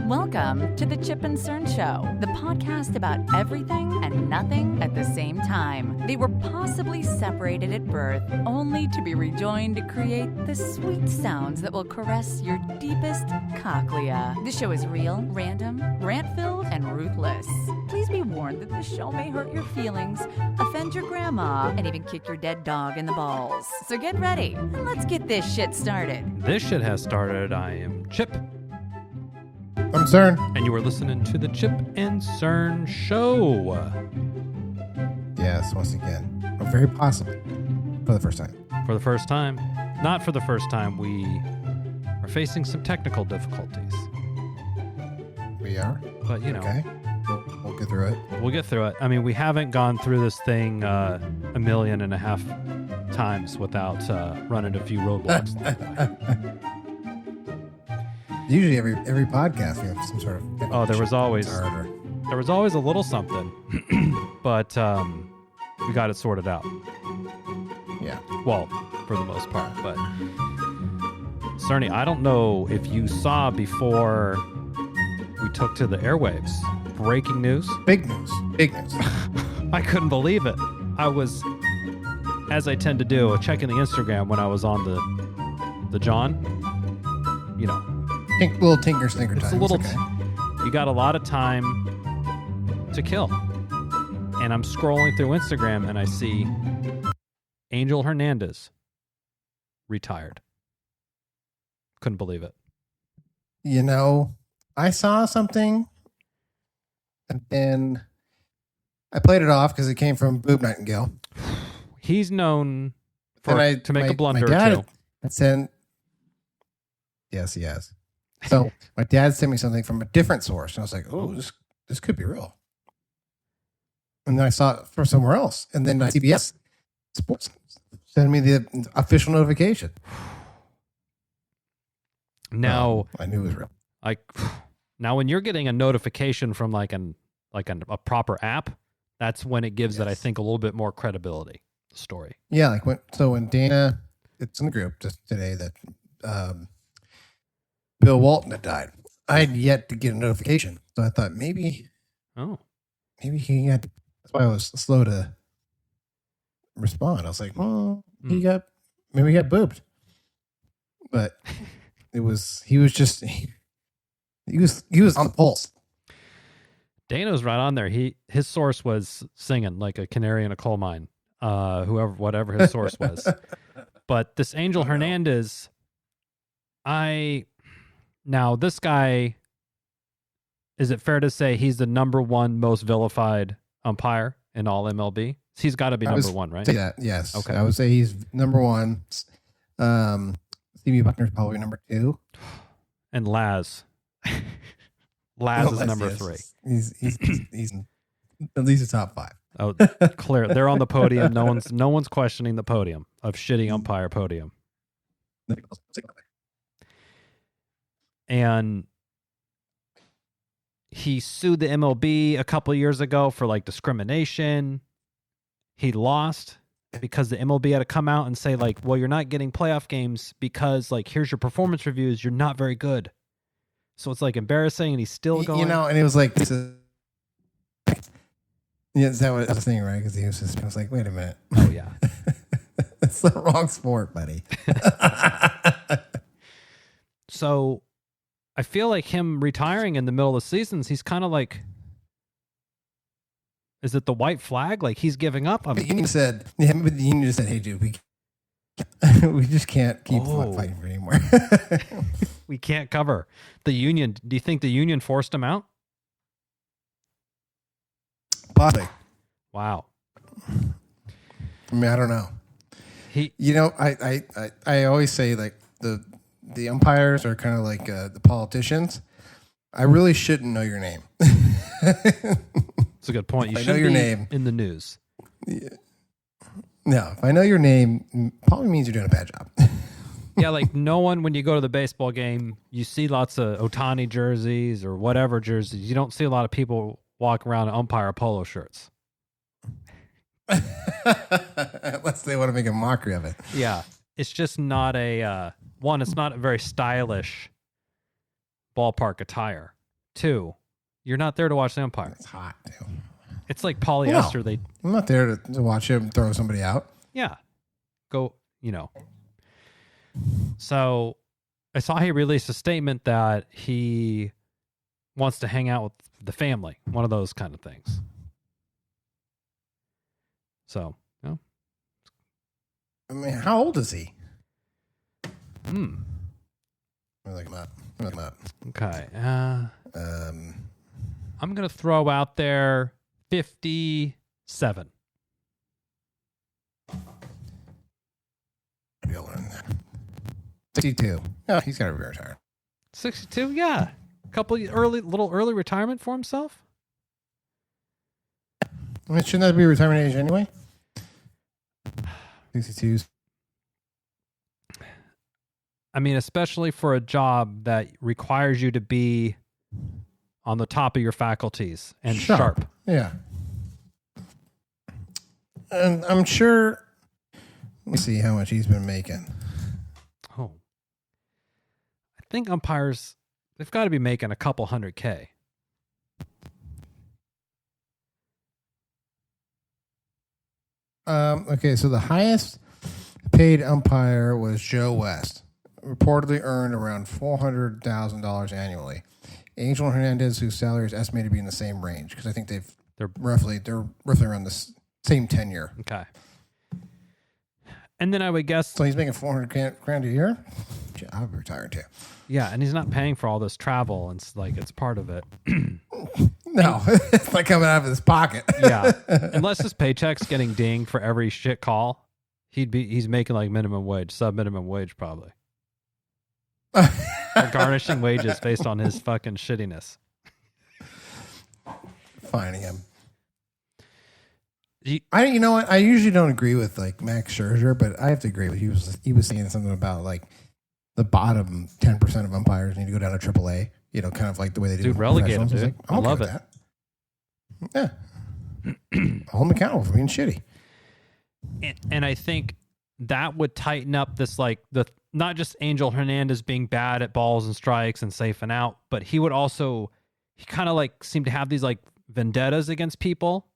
Welcome to the Chip and Cern Show, the podcast about everything and nothing at the same time. They were possibly separated at birth, only to be rejoined to create the sweet sounds that will caress your deepest cochlea. The show is real, random, rant-filled, and ruthless. Please be warned that this show may hurt your feelings, offend your grandma, and even kick your dead dog in the balls. So get ready, and let's get this shit started. This shit has started. I am Chip. I'm Cern. And you are listening to the Chip and Cern Show. Yes, once again. Or very possibly. For the first time. For the first time. Not for the first time. We are facing some technical difficulties. We are? But, you know. Okay. We'll get through it. We'll get through it. I mean, we haven't gone through this thing 1.5 million times without running a few roadblocks. Usually every podcast we have some sort of... Oh, there was always a little something. But we got it sorted out. Yeah. Well, for the most part. But, Cerny, I don't know if you saw before we took to the airwaves. Breaking news. Big news. Big news. I couldn't believe it. I was, as I tend to do, checking the Instagram when I was on the John. You know. Little tinker stinker time. It's a little. Okay. You got a lot of time to kill. And I'm scrolling through Instagram and I see Angel Hernandez retired. Couldn't believe it. You know, I saw something and then I played it off because it came from Boob Nightingale. He's known to make a blunder my dad or two. Had sent, yes, he has. So my dad sent me something from a different source, and I was like, "Oh, this could be real." And then I saw it from somewhere else, and then CBS Sports sent me the official notification. Now I knew it was real. Now, when you're getting a notification from like a proper app, that's when it gives it, I think, a little bit more credibility. The story. Yeah, like when Dana, it's in the group just today that Bill Walton had died. I had yet to get a notification, so I thought maybe he had. That's why I was slow to respond. I was like, well, he got boobed, but he was on the pulse. Dano's right on there. His source was singing like a canary in a coal mine. Whatever his source was. But this Angel Hernandez, now this guy, is it fair to say he's the number one most vilified umpire in all MLB? He's got to be number one, right? Say that, yes. Okay. I would say he's number one. Stevie Buckner's probably number two. And Laz is number three. He's at least the top five. Oh, clear. They're on the podium. No one's questioning the podium of shitty umpire podium. And he sued the MLB a couple of years ago for like discrimination. He lost because the MLB had to come out and say like, well, you're not getting playoff games because like, here's your performance reviews. You're not very good. So it's like embarrassing and he's still going. You know, and it was like, this is, yeah, that was the thing, right? Because I was like, wait a minute. Oh, yeah. It's the wrong sport, buddy. So I feel like him retiring in the middle of the seasons, he's kind of like, is it the white flag? Like he's giving up? The union said, hey, dude, we just can't keep fighting for anymore. We can't cover the union. Do you think the union forced him out? Possibly. Wow. I mean, I don't know. I always say like the umpires are kind of like the politicians. I really shouldn't know your name. That's a good point. You should know your name in the news. Yeah. No, if I know your name, probably means you're doing a bad job. Yeah, like no one, when you go to the baseball game, you see lots of Ohtani jerseys or whatever jerseys. You don't see a lot of people walk around in umpire polo shirts. Unless they want to make a mockery of it. Yeah. It's just not it's not a very stylish ballpark attire. 2. You're not there to watch the umpire. It's hot, too. It's like polyester. No, I'm not there to watch him throw somebody out. Yeah. Go, So I saw he released a statement that he wants to hang out with the family. One of those kind of things. So, I mean, how old is he? I'm Look him up. Okay. I'm going to throw out there 57. You'll learn that. 62. Oh, he's got to be retired. 62, yeah. Little early retirement for himself. I mean, shouldn't that be retirement age anyway? 62. I mean, especially for a job that requires you to be on the top of your faculties and sharp. Yeah. And I'm sure. Let me see how much he's been making. Oh. I think umpires, they've got to be making a couple $100K. Okay, so the highest paid umpire was Joe West. Reportedly earned around $400,000 annually. Angel Hernandez, whose salary is estimated to be in the same range, because I think they're roughly around the same tenure. Okay. And then I would guess, So he's making $400,000 a year. I'll be retired too. yeah, and he's not paying for all this travel, and it's part of it. No, it's like coming out of his pocket. Yeah, unless his paycheck's getting dinged for every shit call, he's making like minimum wage, sub minimum wage probably. They're garnishing wages based on his fucking shittiness. Finding him. You know what? I usually don't agree with like Max Scherzer, but I have to agree with he was saying something about like the bottom 10% of umpires need to go down to AAA. Kind of like the way they do. Dude, relegate him, dude. Like, I love it. That. Yeah. Hold him accountable for being shitty. And I think that would tighten up this, like, not just Angel Hernandez being bad at balls and strikes and safe and out, but he kind of like seemed to have these like vendettas against people.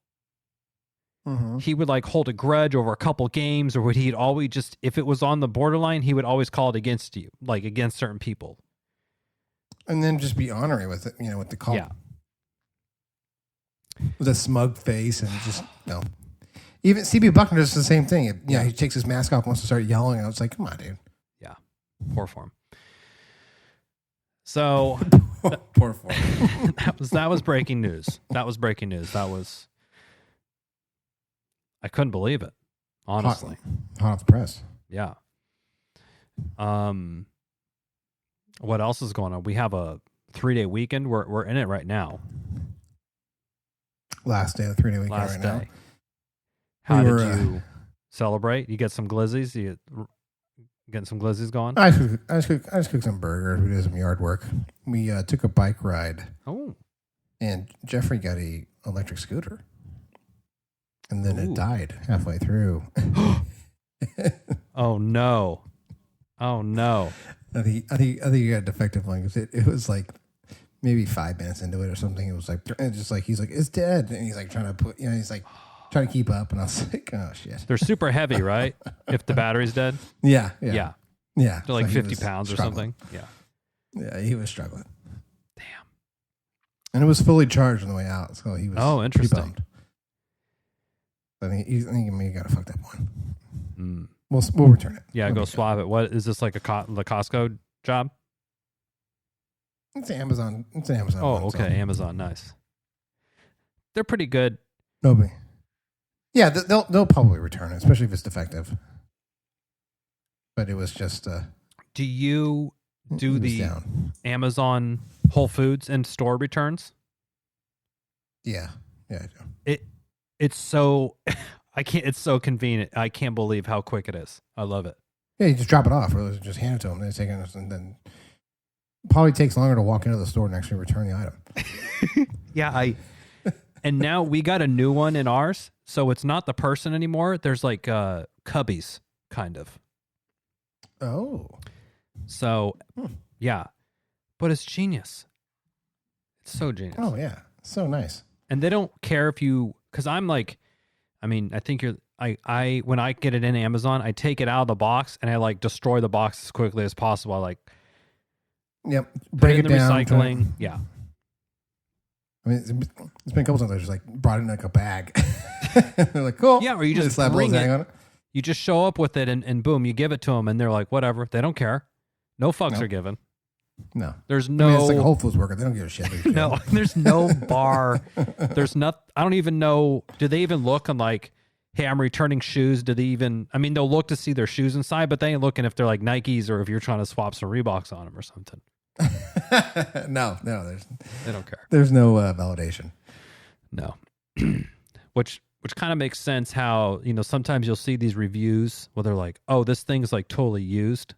Mm-hmm. He would like hold a grudge over a couple games, or he'd always just, if it was on the borderline, he would always call it against you, like against certain people. And then just be honorary with it, with the call. Yeah. With a smug face and just, Even CB Buckner does the same thing. He takes his mask off and wants to start yelling. And I was like, come on, dude. Yeah. Poor form. So. Poor form. that was breaking news. That was. I couldn't believe it, honestly. Hot off the press. Yeah. What else is going on? We have a 3-day weekend. We're in it right now. Last day of the 3-day weekend right now. How did you celebrate? You get some glizzies? You getting some glizzies going? I just cooked some burgers. We did some yard work. We took a bike ride. Oh. And Jeffrey got a electric scooter. And then it died halfway through. Oh no! I think you got a defective one because it was like maybe 5 minutes into it or something. It was like he's like, it's dead, and he's like trying to put he's like trying to keep up, and I was like, oh shit. They're super heavy, right? If the battery's dead. Yeah. They're like 50 pounds or something. Yeah, he was struggling. Damn. And it was fully charged on the way out, so he was. Oh, interesting. I think he got a fucked up one. We'll return it. Yeah, go swap it. What is this, like the Costco job? It's Amazon. It's an Amazon. Oh, okay, Amazon. Nice. They're pretty good. Nobody. Yeah, they'll probably return it, especially if it's defective. But it was just. Do you do the Amazon Whole Foods and store returns? Yeah, I do. It's so it's so convenient. I can't believe how quick it is. I love it. Yeah, you just drop it off, or just hand it to them. They take it, and then probably takes longer to walk into the store and actually return the item. Yeah, and now we got a new one in ours, so it's not the person anymore. There's like cubbies, kind of. Oh. So, yeah, but it's genius. So genius. Oh yeah, so nice. And they don't care if you, because I'm like, I mean, I think I when I get it in Amazon, I take it out of the box and I like destroy the box as quickly as possible. I like, yep, break it in the down, recycling. Yeah. I mean, it's been a couple times I just like brought it in like a bag. They're like, cool. Yeah, or you just slap bring a little it. tag on it. You just show up with it and boom, you give it to them and they're like, whatever. They don't care. No fucks are given. No. There's no. I mean, it's like a Whole Foods worker. They don't give a shit. No, there's no bar. There's not. I don't even know. Do they even look on like, hey, I'm returning shoes? Do they even? I mean, they'll look to see their shoes inside, but they ain't looking if they're like Nikes or if you're trying to swap some Reeboks on them or something. No, They don't care. There's no validation. No, which kind of makes sense. How sometimes you'll see these reviews where they're like, oh, this thing's like totally used.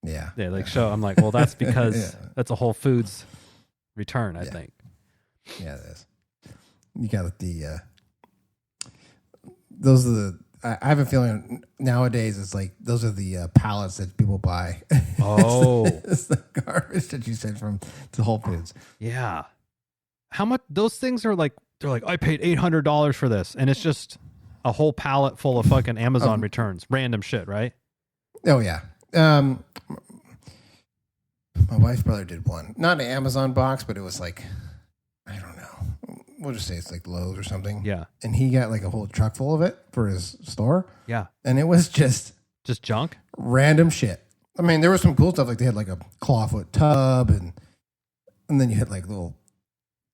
Yeah. Yeah, like show. I'm like, well, that's because that's a Whole Foods return, I think. Yeah, it is. You got the those are the. I have a feeling nowadays it's like those are the pallets that people buy. Oh, it's the garbage that you send from to Whole Foods. Yeah, how much those things are like? They're like, I paid $800 for this, and it's just a whole pallet full of fucking Amazon returns, random shit, right? Oh yeah. My wife's brother did one, not an Amazon box, but it was like, I don't know. We'll just say it's like Lowe's or something. Yeah. And he got like a whole truck full of it for his store. Yeah. And it was just junk, random shit. I mean, there was some cool stuff. Like they had like a clawfoot tub and then you had like little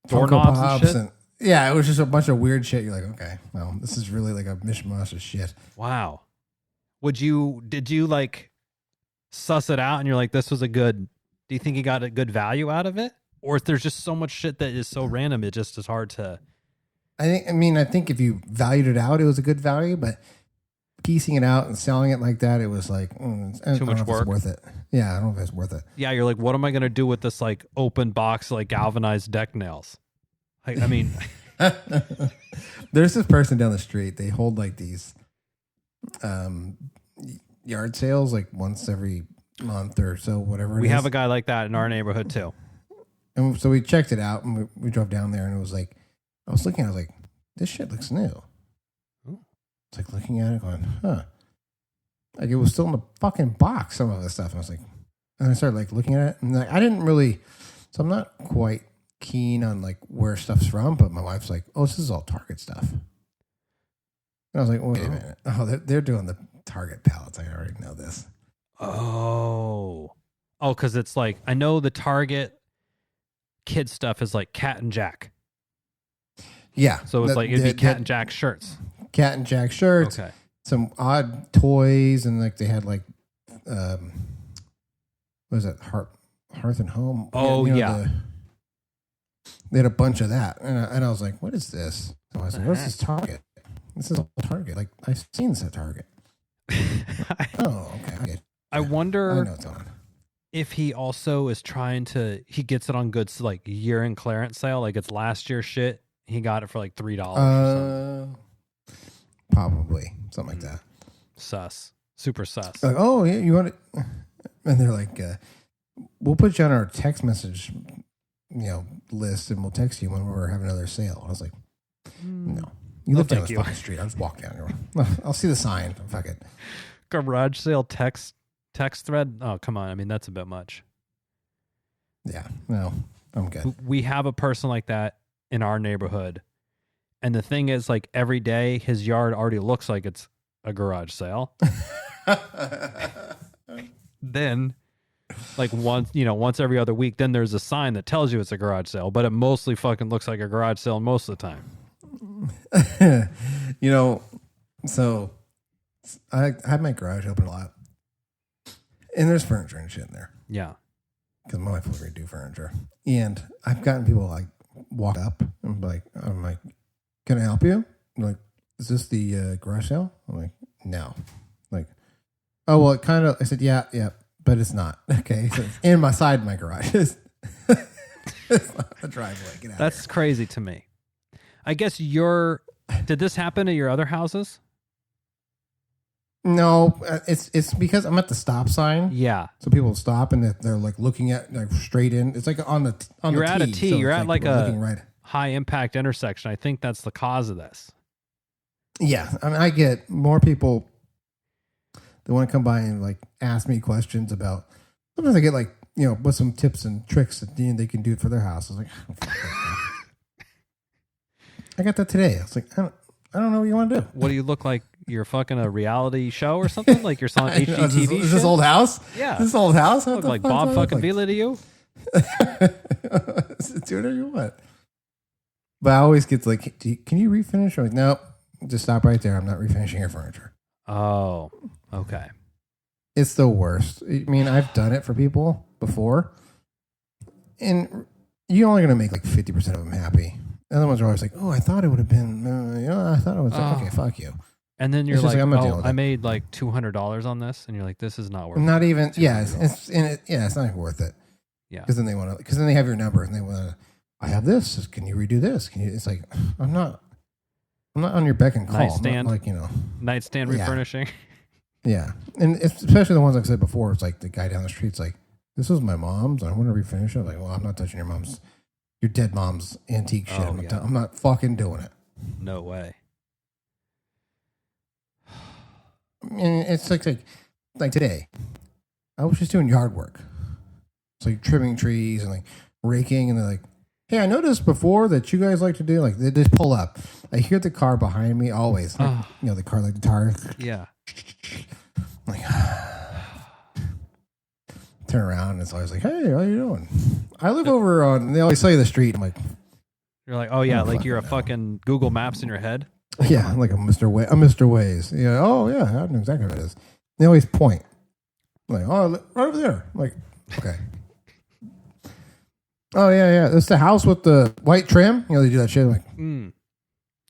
doorknobs and shit. And yeah, it was just a bunch of weird shit. You're like, okay, well, this is really like a mishmash of shit. Wow. Did you like suss it out and you're like, this was do you think you got a good value out of it? Or if there's just so much shit that is so random, it just is hard to. I think if you valued it out, it was a good value, but piecing it out and selling it like that, it was like too much work. It's worth it. Yeah, I don't know if it's worth it. Yeah, you're like, what am I going to do with this like open box, like galvanized deck nails? I mean, there's this person down the street. They hold like these yard sales like once every month or so, whatever. We have a guy like that in our neighborhood too. And so we checked it out and we drove down there and it was like, I was like, this shit looks new. Ooh. It's like looking at it going, huh. Like it was still in the fucking box, some of the stuff. And I was like, and I started like looking at it and like, I didn't really, so I'm not quite keen on like where stuff's from, but my wife's like, oh, this is all Target stuff. And I was like, wait a minute. Oh, they're doing the Target pallets. I already know this. Oh, because it's like, I know the Target kid stuff is like Cat and Jack. Yeah. So it's like, it'd be Cat and Jack shirts. Cat and Jack shirts. Okay. Some odd toys. And like they had like, what is that? Hearth and Home. Oh, yeah. They had a bunch of that. And I was like, what is this? So I was like, what's this Target? This is Target. Like, I've seen this at Target. Oh, okay. I wonder I know it's on. If he also is he gets it on goods like year-end clearance sale, like it's last year's shit. He got it for like $3 or something. Probably. Something like that. Sus. Super sus. Like, oh, yeah, you want it? And they're like, we'll put you on our text message list and we'll text you when we're having another sale. I was like, no. You live down the fucking street. I'll just walk down here. I'll see the sign. Fuck it. Garage sale text thread? Oh, come on. I mean, that's a bit much. Yeah. No, I'm good. We have a person like that in our neighborhood. And the thing is, like, every day his yard already looks like it's a garage sale. Then, like, once every other week, then there's a sign that tells you it's a garage sale, but it mostly fucking looks like a garage sale most of the time. So I have my garage open a lot. And there's furniture and shit in there. Yeah. Because my wife will redo furniture. And I've gotten people like walk up and I'm like, can I help you? I'm like, is this the garage sale? I'm like, no. Like, oh, well, it kind of, I said, yeah, but it's not. Okay. So it's in my garage. It's not the driveway. Get out That's crazy to me. I guess did this happen at your other houses? No, it's because I'm at the stop sign. Yeah. So people stop and they're like looking at like straight in. It's like on the You're the at a T. T. So You're at like a right. high impact intersection. I think that's the cause of this. Yeah, I mean, I get more people that want to come by and like ask me questions about. Sometimes I get like with some tips and tricks that they can do it for their house. I was like, oh, fuck that. I got that today. I was like, I don't know what you want to do. What do you look like? You're fucking a reality show or something? Like you're selling HGTV? Is this old house? Yeah. This old house? Look like Bob fucking Vila to you? Do whatever you want. But I always get like, can you refinish? I'm like, nope, just stop right there. I'm not refinishing your furniture. Oh, okay. It's the worst. I mean, I've done it for people before, and you're only going to make like 50% of them happy. The other ones are always like, oh, I thought it would have been, I thought it was, okay, fuck you. And then you're it's like, I'm not dealing with I it. made like $200 on this, and you're like, this is not worth it. Not even, yeah, it's not even worth it. Yeah. Because then they have your number, and they want to, I have this, can you redo this? It's like, I'm not on your beck and call. Nightstand. I'm not like, Nightstand refurnishing. Yeah. And especially the ones I've said before, it's like the guy down the street's like, this is my mom's. I want to refinish it. I'm like, well, I'm not touching your dead mom's antique shit. Oh, I'm not fucking doing it. No way. And it's like today, I was just doing yard work. It's like trimming trees and like raking, and they're like, hey, I noticed before that you guys like to do, like, they just pull up. I hear the car behind me always. Like, the car, like the tire. Yeah. I'm like, turn around, and it's always like, hey, how you doing? I live over on, they always say the street. I'm like, you're like, oh yeah, like you're a fucking Google Maps in your head. Yeah, I'm like a Mr. Waze. Yeah, oh yeah, I know exactly what it is. They always point. I'm like, oh, right over there. I'm like, okay. Oh yeah. It's the house with the white trim. They do that shit. I'm like,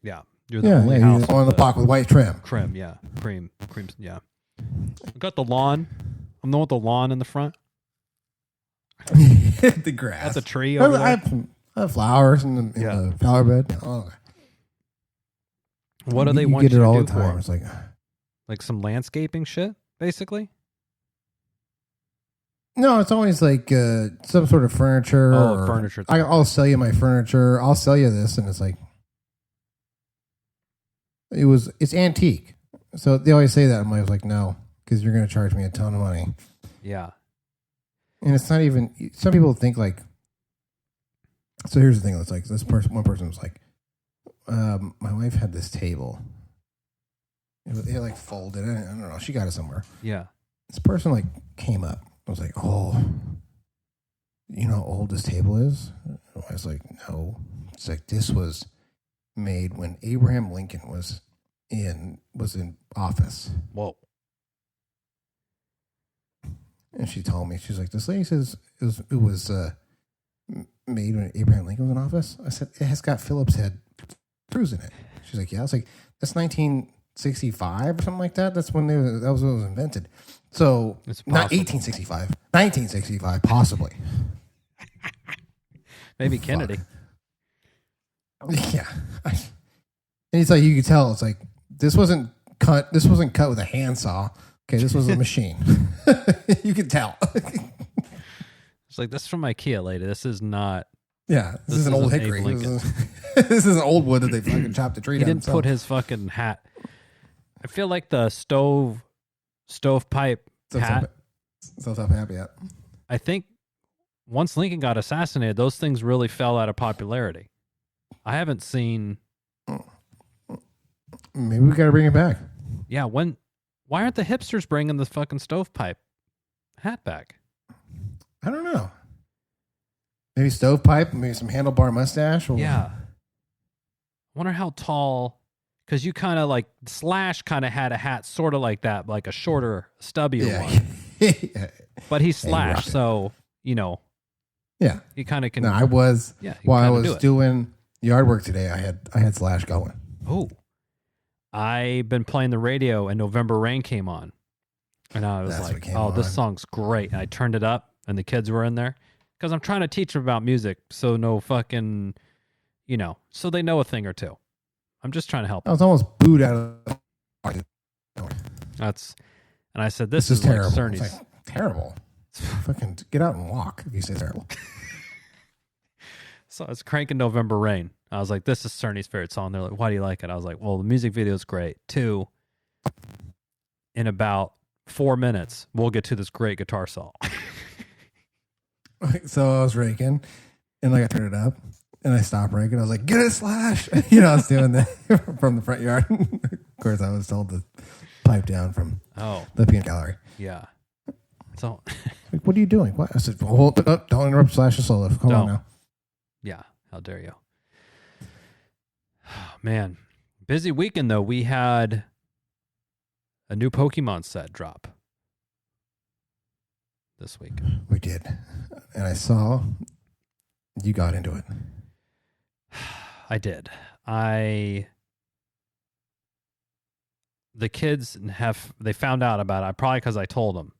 yeah, you're the only house on the block with white trim. Cream, yeah, cream, yeah. I got the lawn. I'm the one with the lawn in the front. The grass. That's a tree over there. I have flowers in the flower bed. Oh, okay. What do they want you to all do the time. for? It's like some landscaping shit, basically. No, it's always like some sort of furniture. Oh, furniture. I'll sell you my furniture. I'll sell you this, and it's like it's antique. So they always say that. I'm always like, no, because you're going to charge me a ton of money. Yeah, and it's not even. Some people think like. So here's the thing. It's like one person was like, my wife had this table. It like folded. I don't know. She got it somewhere. Yeah. This person like came up. I was like, oh, you know how old this table is? I was like, no. It's like, this was made when Abraham Lincoln was in office. Whoa. And she told me, she's like, this lady says it was made when Abraham Lincoln was in office. I said, it has got Phillips head screws in it. She's like, yeah. I was like, that's 1965 or something like that. That's when that was when it was invented. So not 1865, 1965, possibly. Maybe Kennedy. Yeah. And it's like, you could tell, it's like, this wasn't cut with a handsaw. Okay, this was a machine. You could tell. It's like, this is from IKEA, lady. This is not. Yeah, this is an old hickory. This is an old wood that they fucking chopped the tree down. He didn't put his fucking hat. I feel like the stovepipe hat. Stovepipe hat, yeah. I think once Lincoln got assassinated, those things really fell out of popularity. I haven't seen. Maybe we got to bring it back. Yeah, why aren't the hipsters bringing the fucking stovepipe hat back? I don't know. Maybe stovepipe, maybe some handlebar mustache. Yeah. I wonder how tall, because you kind of like Slash kind of had a hat sort of like that, like a shorter, stubbier one. But he's Slash, so yeah, he kind of can. No, I was. Yeah, while I was doing yard work today, I had Slash going. Oh, I've been playing the radio, and November Rain came on, and I was like, "Oh, this song's great!" And I turned it up, and the kids were in there because I'm trying to teach them about music, so no fucking, so they know a thing or two. I'm just trying to help. I was almost booed out of. And I said, this is terrible. Like Cerny's. It's like, terrible. Fucking get out and walk if you say terrible. So it's Cranking November Rain. I was like, this is Cerny's favorite song. They're like, why do you like it? I was like, well, the music video is great. 2, in about 4 minutes, we'll get to this great guitar solo. So I was raking, and like I turned it up, and I stopped raking. I was like, get it, Slash. You know, I was doing that from the front yard. Of course, I was told to pipe down from the peanut gallery. Yeah. So, like, what are you doing? What? I said, well, hold it up. Don't interrupt Slash's solo. Come on now. Yeah. How dare you? Oh, man. Busy weekend, though. We had a new Pokemon set drop this week. We did. And I saw you got into it. I did. The kids they found out about it, probably because I told them.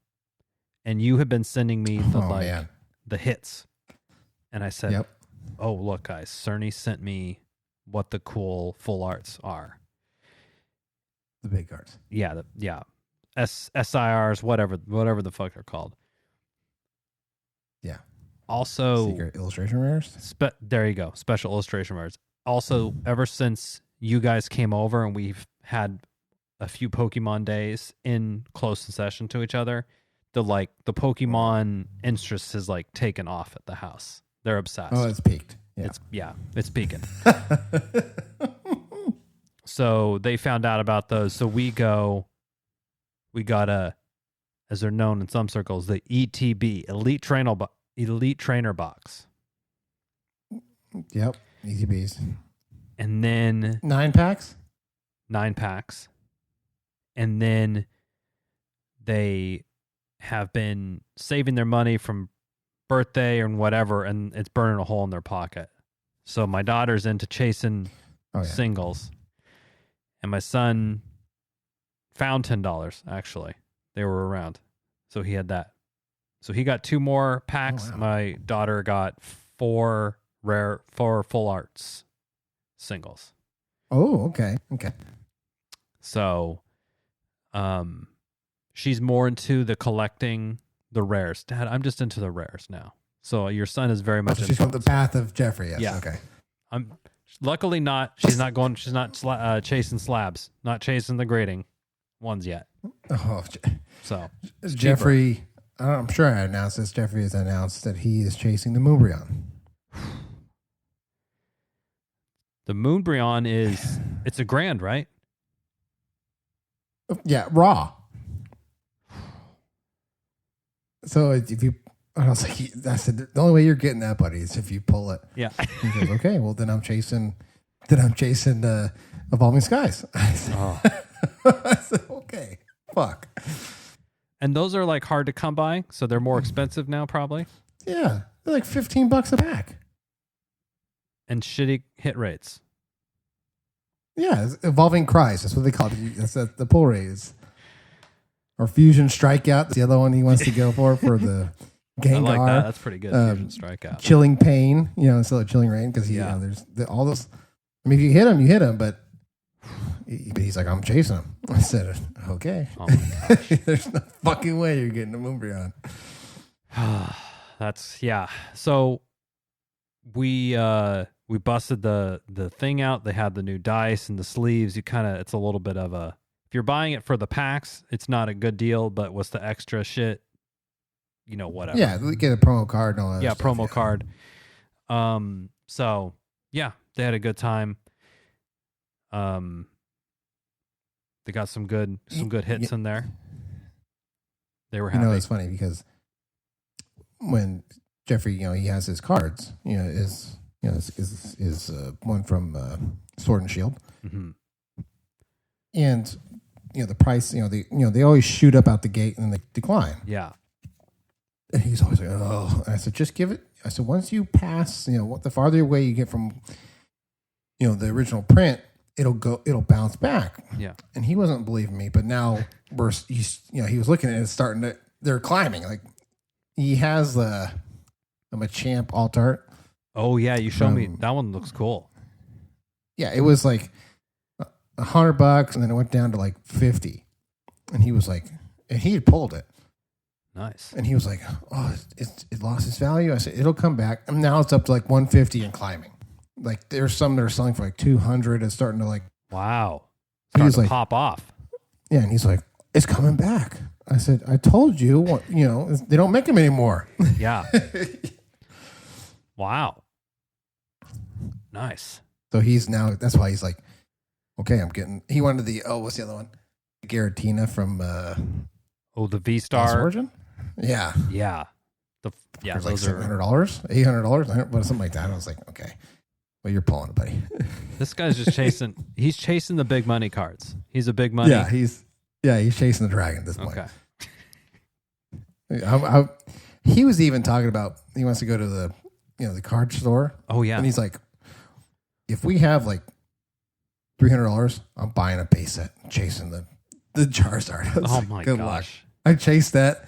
And you have been sending me the hits. And I said, oh, look, guys, Cerny sent me what the cool full arts are. The big cards. Yeah. SIRs, whatever the fuck they're called. Yeah. Also, secret illustration rares. There you go. Special illustration rares. Also, ever since you guys came over and we've had a few Pokemon days in close succession to each other, the Pokemon interest has like taken off at the house. They're obsessed. Oh, it's peaked. Yeah. It's peaking. So they found out about those. So we got as they're known in some circles, the ETB, Elite Trainer Box. Yep. ETBs. And then 9 packs? 9 packs. And then they have been saving their money from birthday and whatever, and it's burning a hole in their pocket. So my daughter's into chasing singles. And my son found $10, actually. They were around. So he had that. So he got 2 more packs. Oh, wow. My daughter got 4 full arts singles. Oh, okay. So she's more into the collecting the rares. Dad, I'm just into the rares now. So your son is very much she's on the path of Jeffrey. Yes. Yeah. Okay. I'm luckily not. She's not chasing slabs. Not chasing the grading ones yet. Oh, so Jeffrey. I'm sure I announced this. Jeffrey has announced that he is chasing the Moonbryon. The Moonbryon it's a grand, right? Yeah, raw. So if you, I was like, I said, the only way you're getting that, buddy, is if you pull it. Yeah. He goes, okay, well then I'm chasing Evolving Skies. I said, okay, fuck. And those are like hard to come by, so they're more expensive now, probably. Yeah, they're like $15 a pack. And shitty hit rates. Yeah, it's Evolving Cries. That's what they call it. That's the pull rate is. Or Fusion Strikeout. That's the other one he wants to go for the Gengar. I like that. That's pretty good. Fusion Strikeout. Chilling Pain. Instead of Chilling Rain, because there's all those. I mean, if you hit him, but he's like, I'm chasing him. I said, okay. Oh my gosh. There's no fucking way you're getting a Moonbryon. So we busted the thing out. They had the new dice and the sleeves. It's a little bit of a, if you're buying it for the packs, it's not a good deal, but what's the extra shit? Whatever. Yeah, we get a promo card and all that. Yeah, stuff, promo card. So yeah, they had a good time. They got some good hits in there. They were happy. It's funny because when Jeffrey, he has his cards, is one from Sword and Shield. Mm-hmm. And the price, they always shoot up out the gate and they decline. Yeah. And he's always like, oh. And I said, just give it. I said, once you pass, what the farther away you get from, the original print, it'll bounce back. Yeah. And he wasn't believing me, but now he was looking at it, they're climbing. Like he has a Machamp alt art. Oh yeah, you showed me that one. Looks cool. Yeah, it was like $100, and then it went down to like 50. And he was like, and he had pulled it. Nice. And he was like, oh, it lost its value. I said, it'll come back. And now it's up to like 150 and climbing. Like there's some that are selling for like 200 and starting to like. Wow. He's like, pop off. Yeah. And he's like, it's coming back. I said, I told you, they don't make them anymore. Yeah. Wow. Nice. So that's why he's like, okay, he wanted what's the other one? Garatina from, the V-Star. Origin? Yeah. Yeah. It was like $700, $800, but something like that. I was like, okay, well, you're pulling it, buddy. This guy's just he's chasing the big money cards. He's a big money. Yeah, he's chasing the dragon at this point. Okay. He was even talking about, he wants to go to the card store. Oh, yeah. And he's like, if we have like $300, I'm buying a base set, chasing the Charizard. Oh my gosh. Luck. I chased that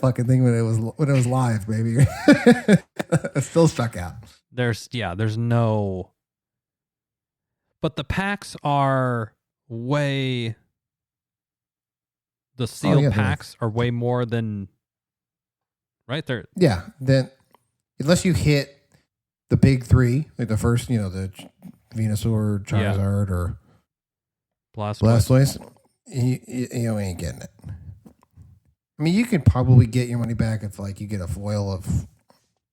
fucking thing when it was live, baby. It still struck out. There's no, but the packs are the sealed packs are way more than right there. Yeah. Then unless you hit the big three, like the first, the Venusaur, Charizard, or Blastoise, you ain't getting it. I mean, you could probably get your money back if like you get a foil of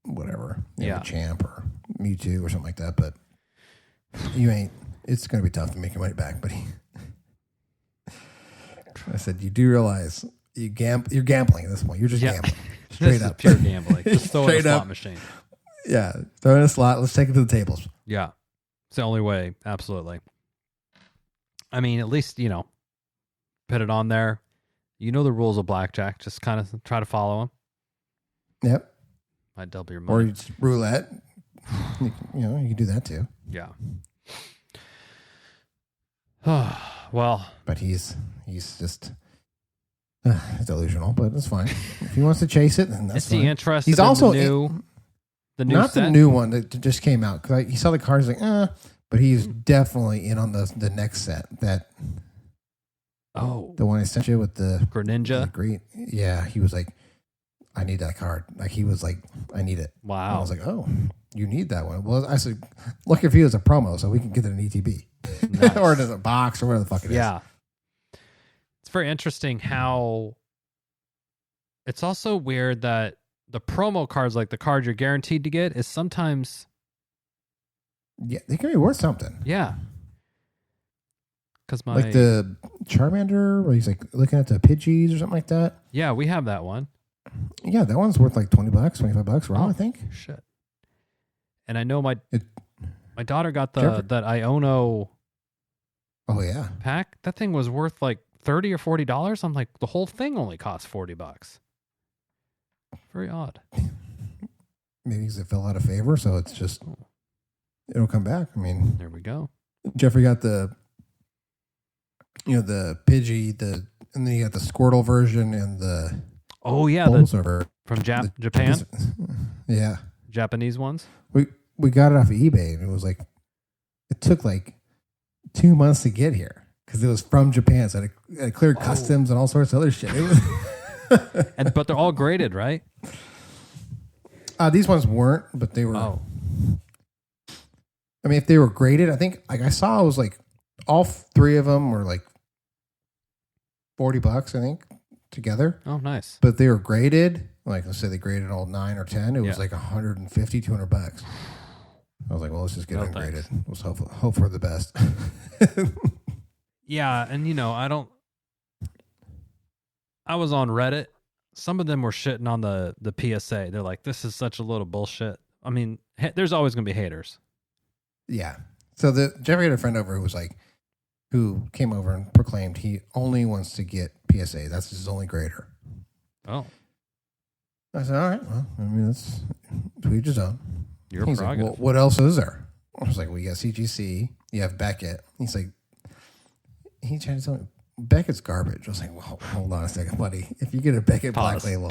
whatever, Champ or Mewtwo or something like that, but you ain't. It's going to be tough to make your money back, buddy. I said, you do realize you're gambling at this point. You're just gambling. Straight up. Pure gambling. Just throw in a slot machine. Yeah. Throw in a slot. Let's take it to the tables. Yeah. It's the only way. Absolutely. I mean, at least, put it on there. You know the rules of blackjack. Just kind of try to follow them. Yep. Might double your money. Or it's roulette. You can do that too. Yeah. Well. But he's just delusional, but it's fine. If he wants to chase it, then that's fine. Is he interested he's also the new not set? The new one that just came out. Because he saw the cards like, but he's definitely in on the next set. The one I sent you with the Greninja. Great. Yeah, he was like, I need that card. Like he was like, I need it. Wow. And I was like, oh, you need that one. Well, I said, look if he was a promo, so we can get it in ETB. Nice. Or in a box or whatever the fuck it is. Yeah. It's very interesting how it's also weird that the promo cards, like the card you're guaranteed to get, is sometimes. Yeah, they can be worth something. Yeah. Because like the Charmander, where he's like looking at the Pidgeys or something like that. Yeah, we have that one. Yeah, that one's worth like $20, $25 raw, I think. Shit. And I know my daughter got that Iono. Oh yeah, pack. That thing was worth like $30 or $40. I'm like, the whole thing only costs $40. Very odd. Maybe because it fell out of favor, so it's just it'll come back. I mean, there we go. Jeffrey got the Pidgey, and then you got the Squirtle version and the from Japan. Yeah, Japanese ones. We got it off of eBay, and it was like it took like 2 months to get here because it was from Japan, so it cleared customs and all sorts of other shit. It was but they're all graded, right? These ones weren't, but they were. I mean, if they were graded, I think like I saw it was like all three of them were like $40, I think, together. Oh, nice. But they were graded. Like, let's say they graded all 9 or 10. It was like $150, $200. I was like, well, let's just get it ungraded. Let's hope for the best. Yeah, and I was on Reddit. Some of them were shitting on the PSA. They're like, this is such a load of bullshit. I mean, there's always going to be haters. Yeah. So Jeffrey had a friend over who came over and proclaimed he only wants to get PSA. That's his only grader. Oh. I said, all right. Well, I mean, that's to each his own. Your He's prerogative. like, well, what else is there? I was like, well, you got CGC. You have Beckett. He's like, he tried to tell me, Beckett's garbage. I was like, well, hold on a second, buddy. If you get a Beckett Black Label.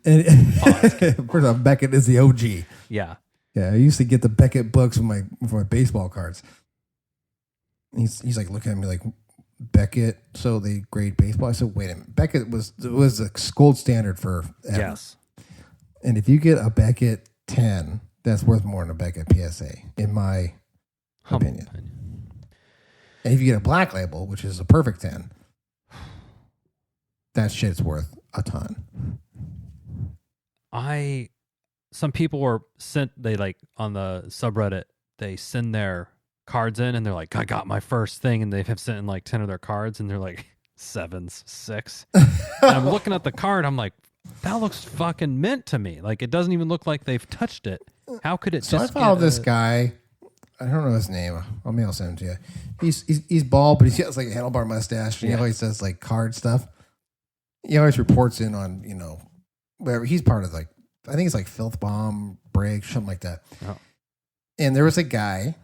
First off, Beckett is the OG. Yeah. Yeah, I used to get the Beckett books for my baseball cards. He's like looking at me like, Beckett, so they grade baseball. I said, wait a minute. Beckett was a gold standard for ever. Yes. And if you get a Beckett 10, that's worth more than a Beckett PSA, in my opinion. And if you get a black label, which is a perfect 10, that shit's worth a ton. Some people were sent, they like on the subreddit, they send their cards in and they're like, I got my first thing, and they have sent in like 10 of their cards and they're like 7s, 6. And I'm looking at the card, I'm like, that looks fucking mint to me. Like, it doesn't even look like they've touched it. How could it so just I followed this guy. I don't know his name. I'll send him to you. He's bald, but he has like a handlebar mustache, and he always does like card stuff. He always reports in on, whatever. He's part of like, I think it's like Filth Bomb Break, something like that. Oh. And there was a guy,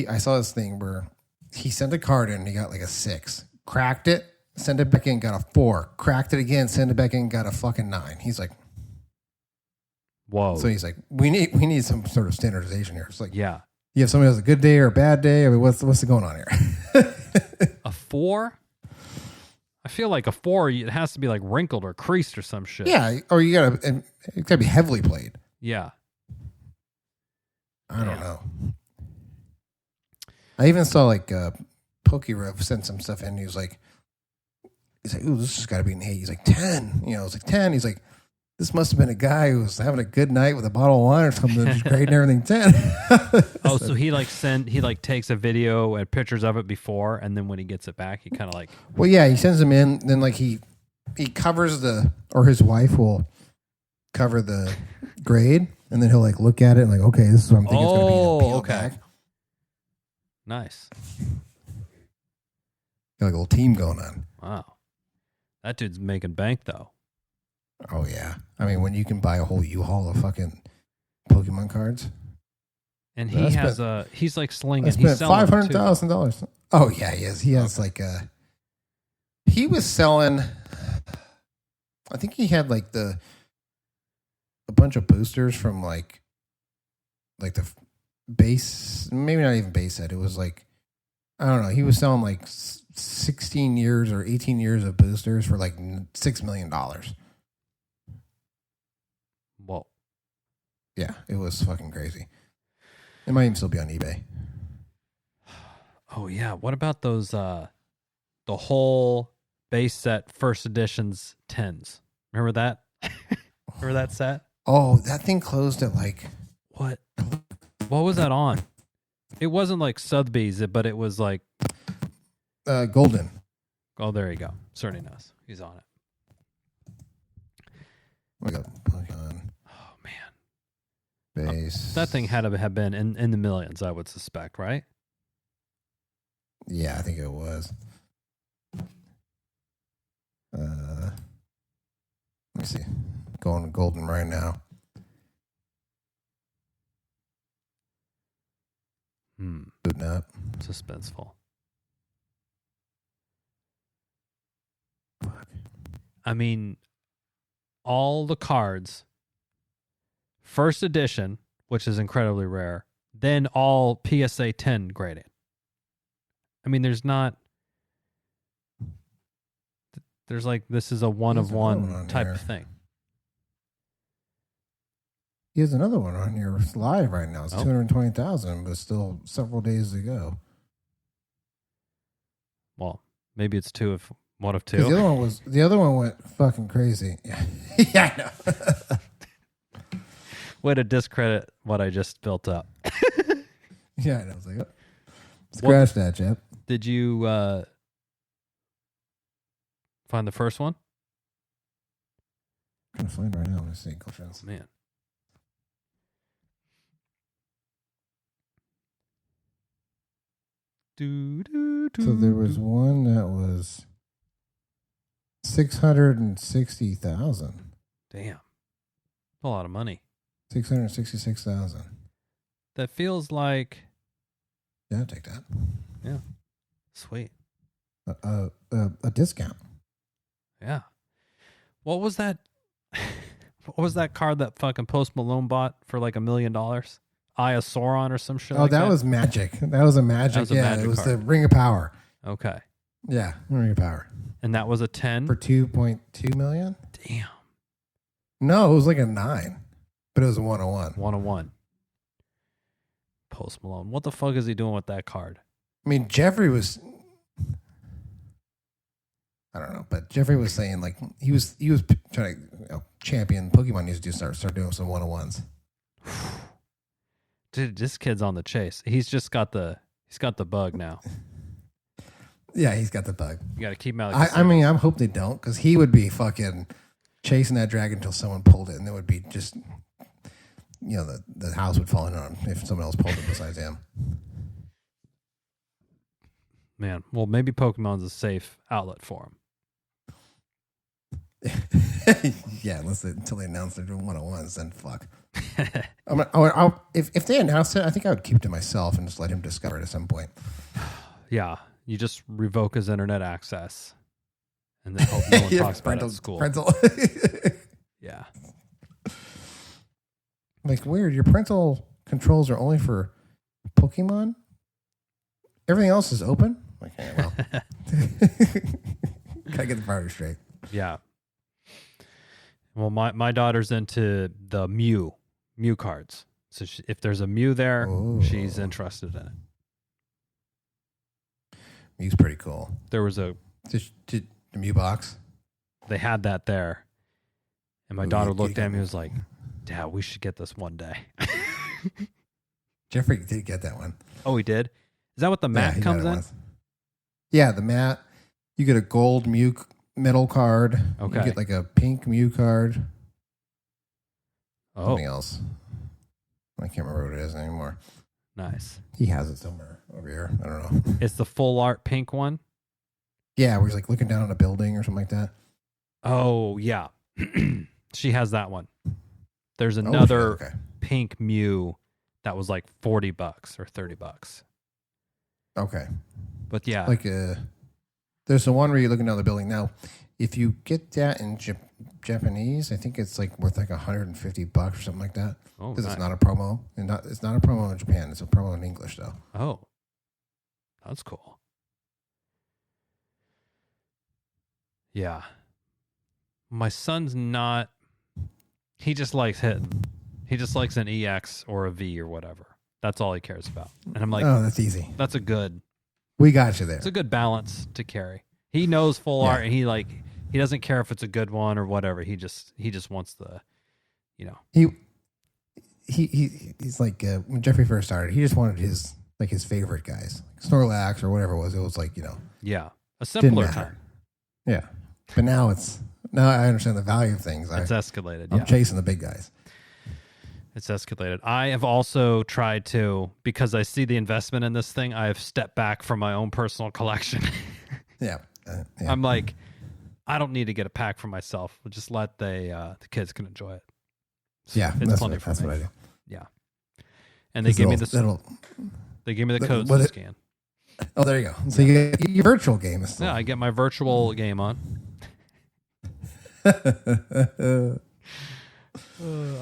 I saw this thing where he sent a card in and he got like a 6, cracked it, sent it back in, got a 4, cracked it again, sent it back in, got a fucking 9. He's like, whoa. So he's like, we need some sort of standardization here. It's like, yeah. You have somebody who has a good day or a bad day. I mean, what's going on here? A 4? I feel like a 4, it has to be like wrinkled or creased or some shit. Yeah, or it gotta be heavily played. Yeah. I don't know. I even saw like PokeRev sent some stuff in. He's like, ooh, this has got to be an 8. He's like 10. It's like 10. He's like, this must have been a guy who was having a good night with a bottle of wine or something, just grading everything 10. So he takes a video and pictures of it before, and then when he gets it back, he kind of like. Well, yeah, he sends them in. Then like he covers or his wife will cover the grade, and then he'll like look at it and like, okay, this is what I'm thinking it's going to be. Peel Okay. Back. Nice. Got like a little team going on. Wow. That dude's making bank though. Oh yeah. I mean, when you can buy a whole U-Haul of fucking Pokemon cards. And he's like slinging. I He's spent selling $500,000. Oh yeah, he is. He has like he was selling. I think he had like a bunch of boosters from like the base, maybe not even base set. It was like, I don't know. He was selling like 16 years or 18 years of boosters for like $6 million. Whoa. Yeah, it was fucking crazy. It might even still be on eBay. Oh yeah. What about those the whole base set first editions 10s? Remember that? Remember that set? Oh, that thing closed at like what was that on? It wasn't like Sotheby's, but it was like Golden. Oh, there you go. Certainly knows. He's on it. We got Pokemon. Oh man. Base. That thing had to have been in the millions, I would suspect, right? Yeah, I think it was. Let me see. Going to Golden right now. Booting up. Suspenseful. Fuck. I mean, all the cards, first edition, which is incredibly rare, then all PSA 10 grading. I mean, there's like, this is a one of one type of thing. He has another one on here. It's live right now. It's 220,000, but still several days to go. Well, maybe it's one of two. The other one went fucking crazy. Yeah, I know. Way to discredit what I just built up. Yeah, I know. I was like, scratch that, Jeff. Did you find the first one? I'm trying to find right now. Let's see. Oh, man. So there was one that was 660,000. Damn, a lot of money. 666,000. That feels like. Yeah, I'll take that. Yeah, sweet. A discount. Yeah. What was that? What was that card that fucking Post Malone bought for like $1 million? Eye of Sauron or some shit. Oh, that was Magic. That was a Magic. That was a Magic it was card. the Ring of Power. Okay. Yeah, Ring of Power. And that was a 10? For $2.2 million? Damn. No, it was like a 9. But it was a 101. 101. Post Malone. What the fuck is he doing with that card? I mean, Jeffrey was... I don't know, but Jeffrey was saying like he was trying to champion Pokemon needs to start doing some 101s. Dude, this kid's on the chase. He's got the bug now. Yeah, he's got the bug. You got to keep him out. I mean, I hope they don't, because he would be fucking chasing that dragon until someone pulled it, and it would be just, the house would fall in on him if someone else pulled it besides him. Man, well, maybe Pokemon's a safe outlet for him. Yeah, until they announce they're doing 101s, then fuck. If they announced it, I think I would keep it to myself and just let him discover it at some point. Yeah, you just revoke his internet access, and then hope no one talks about it at school. Parental. Yeah. Like, weird. Your parental controls are only for Pokemon? Everything else is open? Like, yeah, well. Gotta get the priority straight. Yeah. Well, my daughter's into the Mew cards. So if there's a Mew there, she's interested in it. Mew's pretty cool. There was the Mew box. They had that there. And my daughter looked at me and was like, Dad, we should get this one day. Jeffrey did get that one. Oh, he did? Is that what the mat comes in? Yeah, the mat. You get a gold Mew metal card. Okay. You get like a pink Mew card. Oh. Something else. I can't remember what it is anymore. Nice. He has it somewhere over here. I don't know. It's the full art pink one? Yeah, where he's like looking down on a building or something like that. Oh, yeah. She has that one. There's another pink Mew that was like $40 or $30. Okay. But yeah. Like there's the one where you're looking down the building. Now, if you get that in Japanese, I think it's like worth like $150 or something like that. Oh, because it's not a promo. It's not a promo in Japan. It's a promo in English, though. Oh. That's cool. Yeah. My son's not... He just likes hitting. He just likes an EX or a V or whatever. That's all he cares about. And I'm like... Oh, that's easy. That's a good... We got you there. It's a good balance to carry. He knows full art, and he doesn't care if it's a good one or whatever. He just wants the, He's like when Jeffrey first started, he just wanted his favorite guys, like Snorlax or whatever it was. It was like yeah, a simpler time. Yeah, but now I understand the value of things. It's escalated. I'm chasing the big guys. It's escalated. I have also tried to, because I see the investment in this thing, I have stepped back from my own personal collection. Yeah. I'm like, I don't need to get a pack for myself. We'll just let the kids can enjoy it. So yeah, it's plenty for me. That's what I do. Yeah. And they gave me the codes to scan. Oh, there you go. So you get your virtual game. Yeah, I get my virtual game on.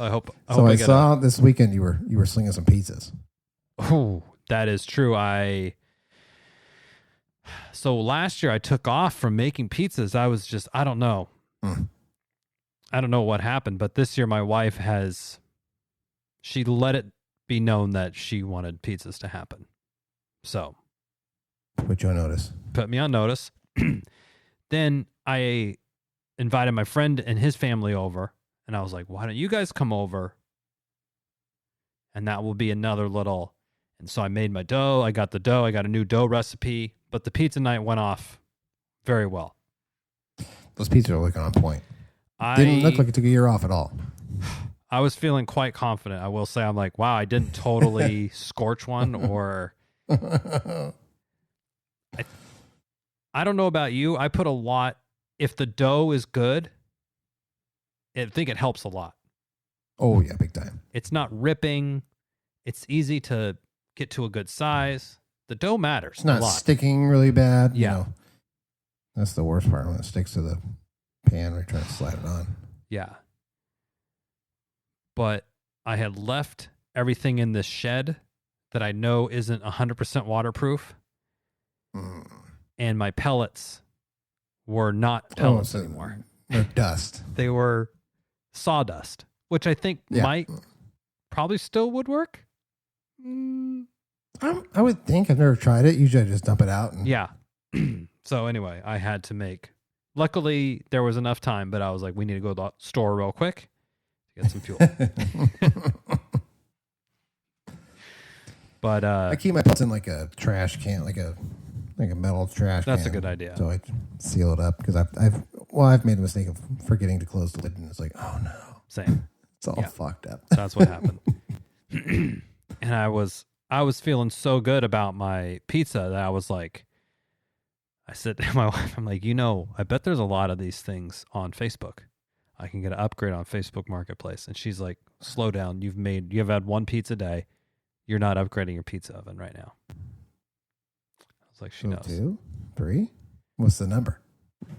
I hope I saw this weekend you were slinging some pizzas. Oh, that is true. So last year I took off from making pizzas. I don't know. I don't know what happened, but this year my wife she let it be known that she wanted pizzas to happen. So put you on notice. Put me on notice. Then I invited my friend and his family over. And I was like, why don't you guys come over? And that will be another little. And so I made my dough. I got the dough. I got a new dough recipe. But the pizza night went off very well. Those pizzas are looking on point. Didn't look like it took a year off at all. I was feeling quite confident. I will say, I'm like, wow, I didn't totally scorch one or. I don't know about you. I put a lot. If the dough is good, I think it helps a lot. Oh, yeah, big time. It's not ripping. It's easy to get to a good size. The dough matters. It's not sticking really bad. Yeah. That's the worst part when it sticks to the pan when you're trying to slide it on. Yeah. But I had left everything in this shed that I know isn't 100% waterproof. and my pellets were not pellets anymore. They're dust. They were sawdust, which I think might probably still would work. I would think. I've never tried it. Usually I just dump it out. Yeah. So anyway, I had to make. Luckily, there was enough time, but I was like, we need to go to the store real quick to get some fuel. But I keep my pellets in like a trash can, like a metal trash can. That's a good idea. So I seal it up because I've made the mistake of forgetting to close the lid, and it's like, oh no, same. It's all fucked up. That's what happened. And I was feeling so good about my pizza that I was like, I said to my wife, I'm like, I bet there's a lot of these things on Facebook. I can get an upgrade on Facebook Marketplace. And she's like, slow down. You've had one pizza a day. You're not upgrading your pizza oven right now. I was like, she knows. 2, 3. What's the number?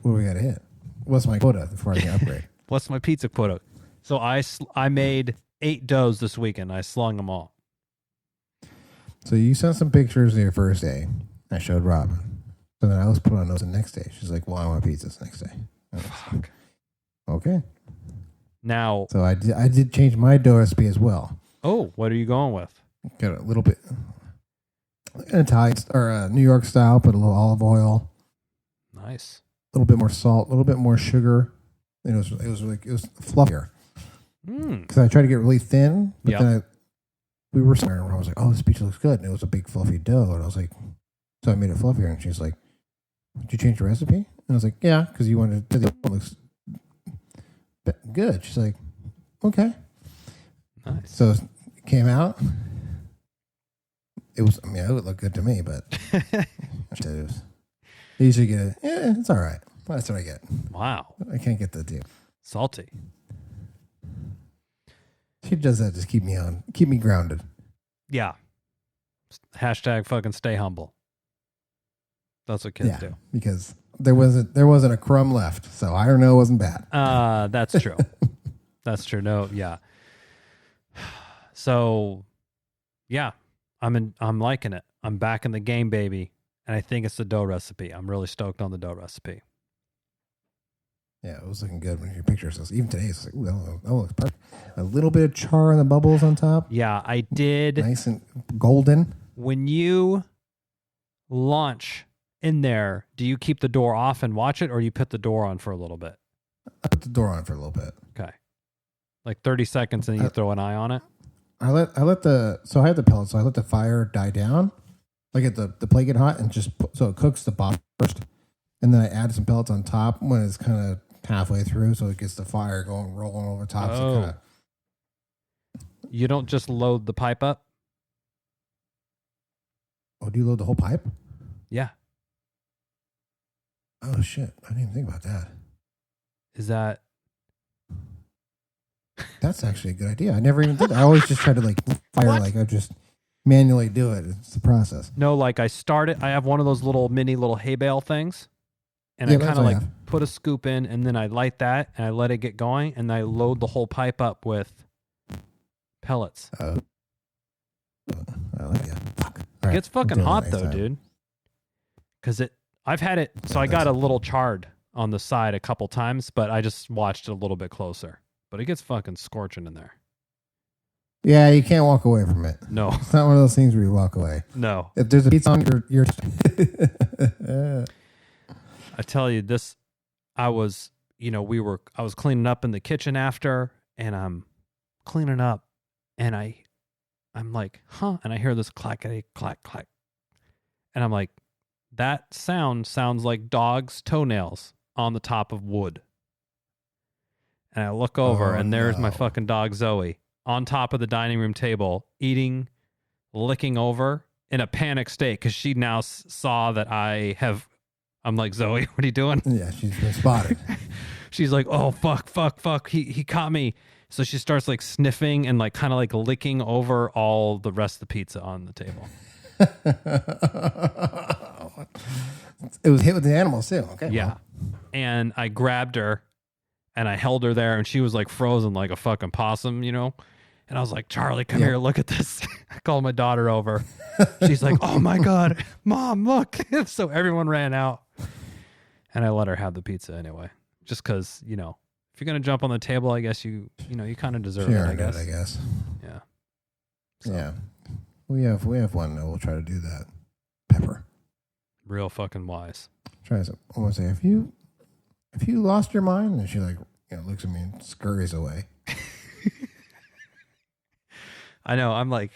What do we got to hit? What's my quota before I can upgrade? What's my pizza quota? So I made 8 doughs this weekend. I slung them all. So you sent some pictures of your first day. I showed Robin. So then I was put on those the next day. She's like, well, I want pizzas the next day. Fuck. Okay. Now. So I did change my dough recipe as well. Oh, what are you going with? Got a little bit Italian or New York style, put a little olive oil. Nice. A little bit more salt, a little bit more sugar. It was fluffier. Because I tried to get really thin, but then we were somewhere where I was like, oh, this pizza looks good. And it was a big fluffy dough. And I was like, so I made it fluffier. And she's like, did you change the recipe? And I was like, yeah, because you wanted to, it looks good. She's like, okay. Nice. So it came out. It was, it would look good to me, but I usually get it's all right. That's what I get. Wow. I can't get the deal. Salty. She does that, just keep me grounded. Yeah. Hashtag fucking stay humble. That's what kids do. Because there wasn't a crumb left, so I don't know, it wasn't bad. That's true. That's true. No, yeah. So, yeah, I'm liking it. I'm back in the game, baby, and I think it's the dough recipe. I'm really stoked on the dough recipe. Yeah, it was looking good when your pictures. So even today, it's like, ooh, that looks perfect. A little bit of char on the bubbles on top. Yeah, I did. Nice and golden. When you launch in there, do you keep the door off and watch it, or you put the door on for a little bit? I put the door on for a little bit. Okay. Like 30 seconds and then you throw an eye on it? I had the pellets, so I let the fire die down, like at the plate get hot, and so it cooks the bottom first. And then I add some pellets on top when it's kind of halfway through, so it gets the fire rolling over top. Oh. So You don't just load the pipe up? Oh, do you load the whole pipe? Yeah. Oh, shit. I didn't even think about that. Is that... That's actually a good idea. I never even did that. I always just try to I just manually do it. It's the process. No, like I have one of those little hay bale things. And I kind of put a scoop in and then I light that and I let it get going and I load the whole pipe up with pellets. I like it. Fuck. It gets fucking hot though, dude. Because I've had it, so I got a little charred on the side a couple times, but I just watched it a little bit closer. But it gets fucking scorching in there. Yeah, you can't walk away from it. No. It's not one of those things where you walk away. No. If there's a pizza on your I tell you this, I was cleaning up in the kitchen after, and I'm cleaning up, and I'm like, huh, and I hear this clackety clack clack, and I'm like, that sounds like dogs' toenails on the top of wood. And I look over, and there's my fucking dog Zoe on top of the dining room table, licking over in a panic state because she now saw that I'm like, Zoe, what are you doing? Yeah, she's been spotted. She's like, oh, fuck. He caught me. So she starts like sniffing and like kind of like licking over all the rest of the pizza on the table. It was hit with the animals too. Okay. Yeah. Well. And I grabbed her and I held her there and she was like frozen like a fucking possum, And I was like, Charlie, come here, look at this. I called my daughter over. She's like, oh my God, Mom, look. So everyone ran out. And I let her have the pizza anyway. Just because, if you're going to jump on the table, I guess you kind of deserve it, I guess. Yeah. So. Yeah. We have one that will try to do that. Pepper. Real fucking wise. Tries to almost say, have you lost your mind? And she looks at me and scurries away. I know. I'm like,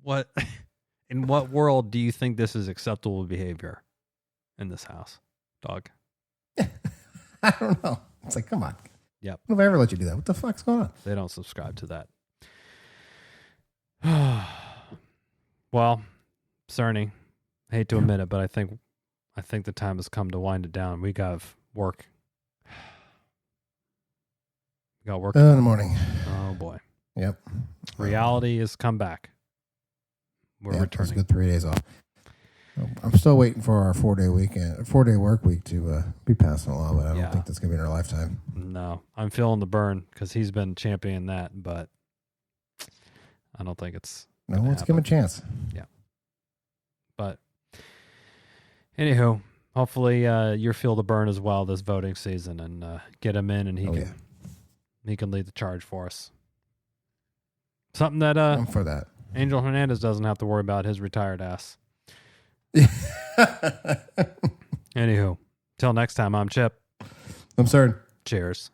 what? In what world do you think this is acceptable behavior in this house, dog? I don't know. It's like, come on. Yep. When have I ever let you do that? What the fuck's going on? They don't subscribe to that. Well, Cerny, hate to admit it, but I think the time has come to wind it down. We got work. We got work in the morning. Oh boy. Yep. Reality has come back. We're returning. It's a good 3 days off. I'm still waiting for our 4-day work week to be passed along, but I don't think that's gonna be in our lifetime. No, I'm feeling the burn because he's been championing that, but I don't think it's. No, let's give him a chance. Yeah. But anywho, hopefully you feel the burn as well this voting season and get him in and he can lead the charge for us. Something that I'm for that. Angel Hernandez doesn't have to worry about his retired ass. Anywho, till next time, I'm Chip. I'm sorry. Cheers.